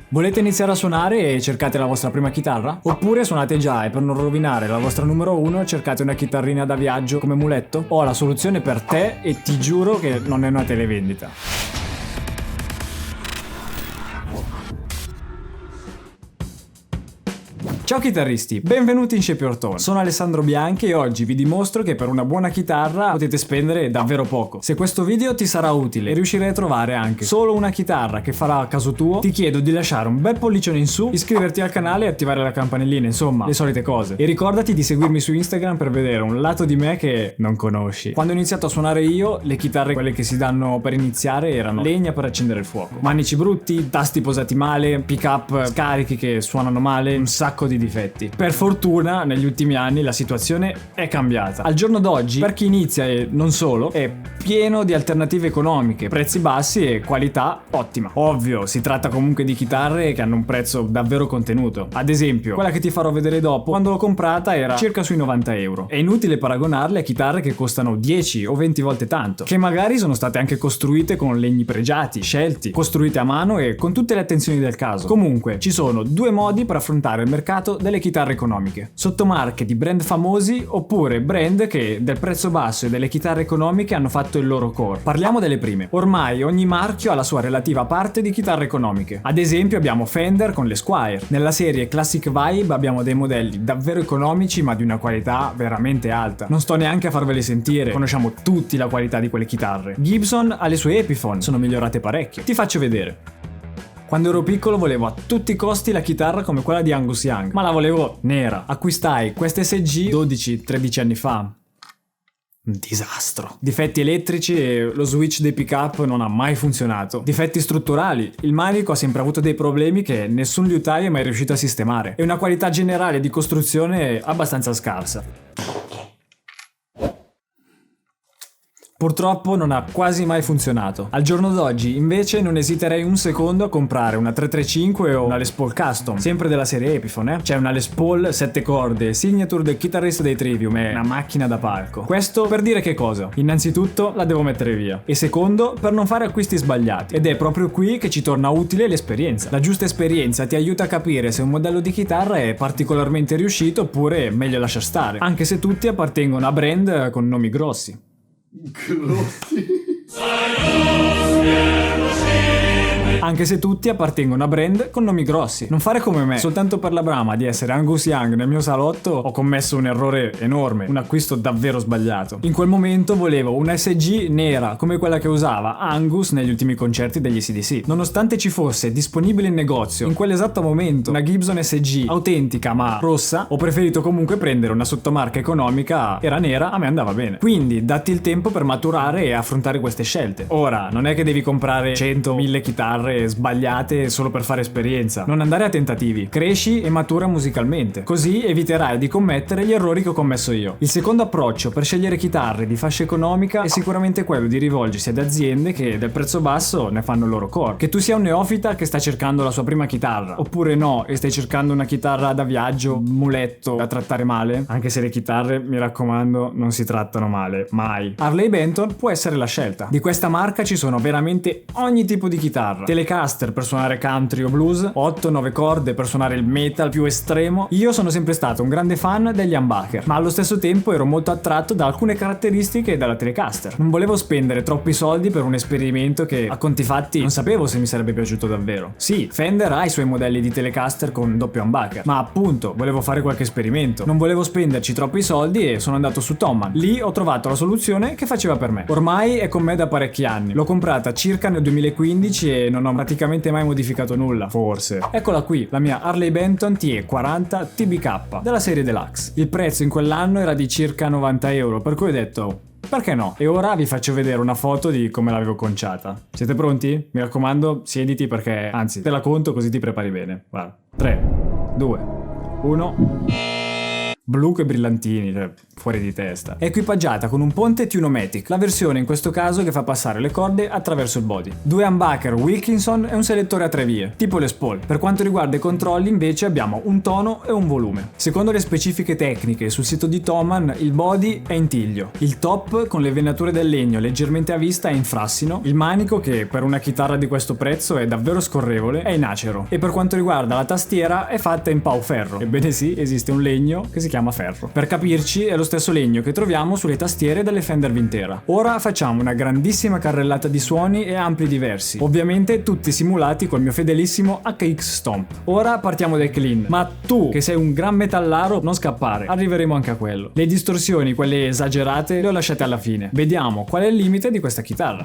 Volete iniziare a suonare e cercate la vostra prima chitarra? Oppure suonate già e per non rovinare la vostra numero 1 cercate una chitarrina da viaggio come muletto? Ho la soluzione per te e ti giuro che non è una televendita. Ciao chitarristi, benvenuti in Shape Your Tone. Sono Alessandro Bianchi e oggi vi dimostro che per una buona chitarra potete spendere davvero poco. Se questo video ti sarà utile e riuscirai a trovare anche solo una chitarra che farà a caso tuo, ti chiedo di lasciare un bel pollicione in su, iscriverti al canale e attivare la campanellina, insomma, le solite cose. E ricordati di seguirmi su Instagram per vedere un lato di me che non conosci. Quando ho iniziato a suonare io, le chitarre, quelle che si danno per iniziare, erano legna per accendere il fuoco, manici brutti, tasti posati male, pick up scarichi che suonano male, un sacco di difetti. Per fortuna negli ultimi anni la situazione è cambiata. Al giorno d'oggi per chi inizia e non solo è pieno di alternative economiche, prezzi bassi e qualità ottima. Ovvio, si tratta comunque di chitarre che hanno un prezzo davvero contenuto. Ad esempio, quella che ti farò vedere dopo, quando l'ho comprata era circa sui 90 euro. È inutile paragonarle a chitarre che costano 10 o 20 volte tanto, che magari sono state anche costruite con legni pregiati, scelti, costruite a mano e con tutte le attenzioni del caso. Comunque, ci sono due modi per affrontare il mercato delle chitarre economiche: sottomarche di brand famosi oppure brand che del prezzo basso e delle chitarre economiche hanno fatto il loro core. Parliamo delle prime. Ormai ogni marchio ha la sua relativa parte di chitarre economiche. Ad esempio abbiamo Fender con le Squier. Nella serie Classic Vibe abbiamo dei modelli davvero economici ma di una qualità veramente alta. Non sto neanche a farveli sentire, conosciamo tutti la qualità di quelle chitarre. Gibson ha le sue Epiphone, sono migliorate parecchio. Ti faccio vedere. Quando ero piccolo volevo a tutti i costi la chitarra come quella di Angus Young, ma la volevo nera. Acquistai questa SG 12-13 anni fa. Un disastro. Difetti elettrici e lo switch dei pick-up non ha mai funzionato. Difetti strutturali. Il manico ha sempre avuto dei problemi che nessun liutaio è mai riuscito a sistemare. E una qualità generale di costruzione abbastanza scarsa. Purtroppo non ha quasi mai funzionato. Al giorno d'oggi invece non esiterei un secondo a comprare una 335 o una Les Paul Custom, sempre della serie Epiphone. C'è una Les Paul 7 corde, signature del chitarrista dei Trivium, è una macchina da palco. Questo per dire che cosa? Innanzitutto la devo mettere via e secondo per non fare acquisti sbagliati, ed è proprio qui che ci torna utile l'esperienza. La giusta esperienza ti aiuta a capire se un modello di chitarra è particolarmente riuscito oppure meglio lasciar stare, anche se tutti appartengono a brand con nomi grossi. Anche se tutti appartengono a brand con nomi grossi. Non fare come me. Soltanto per la brama di essere Angus Young nel mio salotto ho commesso un errore enorme, un acquisto davvero sbagliato. In quel momento volevo una SG nera come quella che usava Angus negli ultimi concerti degli AC/DC. Nonostante ci fosse disponibile in negozio in quell'esatto momento una Gibson SG autentica ma rossa, ho preferito comunque prendere una sottomarca economica. Era nera, a me andava bene. Quindi datti il tempo per maturare e affrontare queste scelte. Ora non è che devi comprare 100.000 chitarre sbagliate solo per fare esperienza. Non andare a tentativi. Cresci e matura musicalmente. Così eviterai di commettere gli errori che ho commesso io. Il secondo approccio per scegliere chitarre di fascia economica è sicuramente quello di rivolgersi ad aziende che del prezzo basso ne fanno il loro core. Che tu sia un neofita che sta cercando la sua prima chitarra, oppure no e stai cercando una chitarra da viaggio, muletto da trattare male, anche se le chitarre, mi raccomando, non si trattano male, mai. Harley Benton può essere la scelta. Di questa marca ci sono veramente ogni tipo di chitarra. Telecaster per suonare country o blues, 8-9 corde per suonare il metal più estremo. Io sono sempre stato un grande fan degli humbucker, ma allo stesso tempo ero molto attratto da alcune caratteristiche della Telecaster. Non volevo spendere troppi soldi per un esperimento che a conti fatti non sapevo se mi sarebbe piaciuto davvero. Sì, Fender ha i suoi modelli di Telecaster con doppio humbucker, ma appunto volevo fare qualche esperimento. Non volevo spenderci troppi soldi e sono andato su Thomann. Lì ho trovato la soluzione che faceva per me. Ormai è con me da parecchi anni. L'ho comprata circa nel 2015 e non ho praticamente mai modificato nulla, forse. Eccola qui, la mia Harley Benton TE40 TBK della serie Deluxe. Il prezzo in quell'anno era di circa 90 euro, per cui ho detto perché no? E ora vi faccio vedere una foto di come l'avevo conciata. Siete pronti? Mi raccomando, siediti perché, anzi, te la conto così ti prepari bene. Guarda. 3, 2, 1. Blu che brillantini, cioè, fuori di testa. È equipaggiata con un ponte Tunomatic, la versione in questo caso che fa passare le corde attraverso il body. 2 humbucker Wilkinson e un selettore a 3 vie, tipo Les Paul. Per quanto riguarda i controlli invece abbiamo un tono e un volume. Secondo le specifiche tecniche sul sito di Thomann, il body è in tiglio, il top con le venature del legno leggermente a vista è in frassino, il manico, che per una chitarra di questo prezzo è davvero scorrevole, è in acero, e per quanto riguarda la tastiera è fatta in pau ferro. Ebbene sì, esiste un legno che si chiama ferro. Per capirci, è lo stesso legno che troviamo sulle tastiere delle Fender Vintera. Ora facciamo una grandissima carrellata di suoni e ampli diversi, ovviamente tutti simulati col mio fedelissimo HX Stomp. Ora partiamo dai clean, ma tu che sei un gran metallaro non scappare, arriveremo anche a quello. Le distorsioni, quelle esagerate, le ho lasciate alla fine. Vediamo qual è il limite di questa chitarra.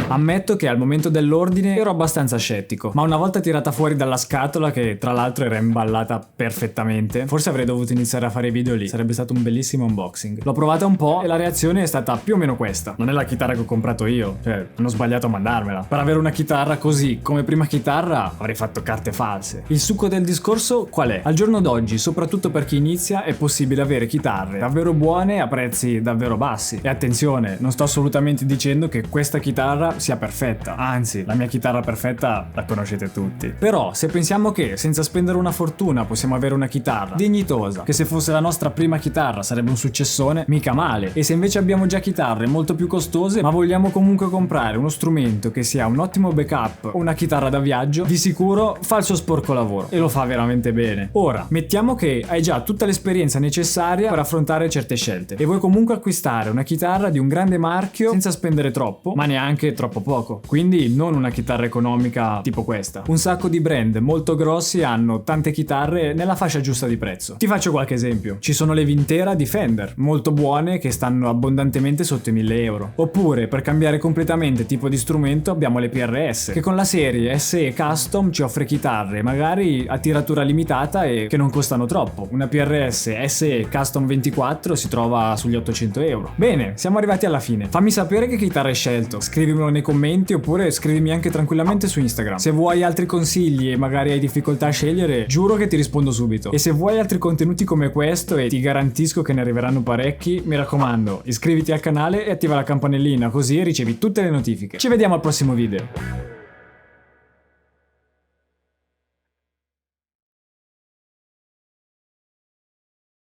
Ammetto che al momento dell'ordine ero abbastanza scettico, ma una volta tirata fuori dalla scatola, che tra l'altro era imballata perfettamente, forse avrei dovuto iniziare a fare i video lì, sarebbe stato un bellissimo unboxing. L'ho provata un po' e la reazione è stata più o meno questa. Non è la chitarra che ho comprato io, cioè hanno sbagliato a mandarmela. Per avere una chitarra così, come prima chitarra, avrei fatto carte false. Il succo del discorso qual è? Al giorno d'oggi, soprattutto per chi inizia, è possibile avere chitarre davvero buone a prezzi davvero bassi. E attenzione, non sto assolutamente dicendo che questa chitarra sia perfetta, anzi, la mia chitarra perfetta la conoscete tutti. Però se pensiamo che senza spendere una fortuna possiamo avere una chitarra dignitosa, che se fosse la nostra prima chitarra sarebbe un successone, mica male. E se invece abbiamo già chitarre molto più costose ma vogliamo comunque comprare uno strumento che sia un ottimo backup o una chitarra da viaggio, di sicuro fa il suo sporco lavoro e lo fa veramente bene. Ora, mettiamo che hai già tutta l'esperienza necessaria per affrontare certe scelte e vuoi comunque acquistare una chitarra di un grande marchio senza spendere troppo, ma neanche troppo poco. Quindi non una chitarra economica tipo questa. Un sacco di brand molto grossi hanno tante chitarre nella fascia giusta di prezzo. Ti faccio qualche esempio. Ci sono le Vintera di Fender, molto buone, che stanno abbondantemente sotto i 1000 euro. Oppure, per cambiare completamente tipo di strumento, abbiamo le PRS, che con la serie SE Custom ci offre chitarre magari a tiratura limitata e che non costano troppo. Una PRS SE Custom 24 si trova sugli 800 euro. Bene, siamo arrivati alla fine. Fammi sapere che chitarra hai scelto, scrivimelo nei commenti oppure scrivimi anche tranquillamente su Instagram. Se vuoi altri consigli e magari hai difficoltà a scegliere, giuro che ti rispondo subito. E se vuoi altri contenuti come questo, e ti garantisco che ne arriveranno parecchi, mi raccomando, iscriviti al canale e attiva la campanellina così ricevi tutte le notifiche. Ci vediamo al prossimo video.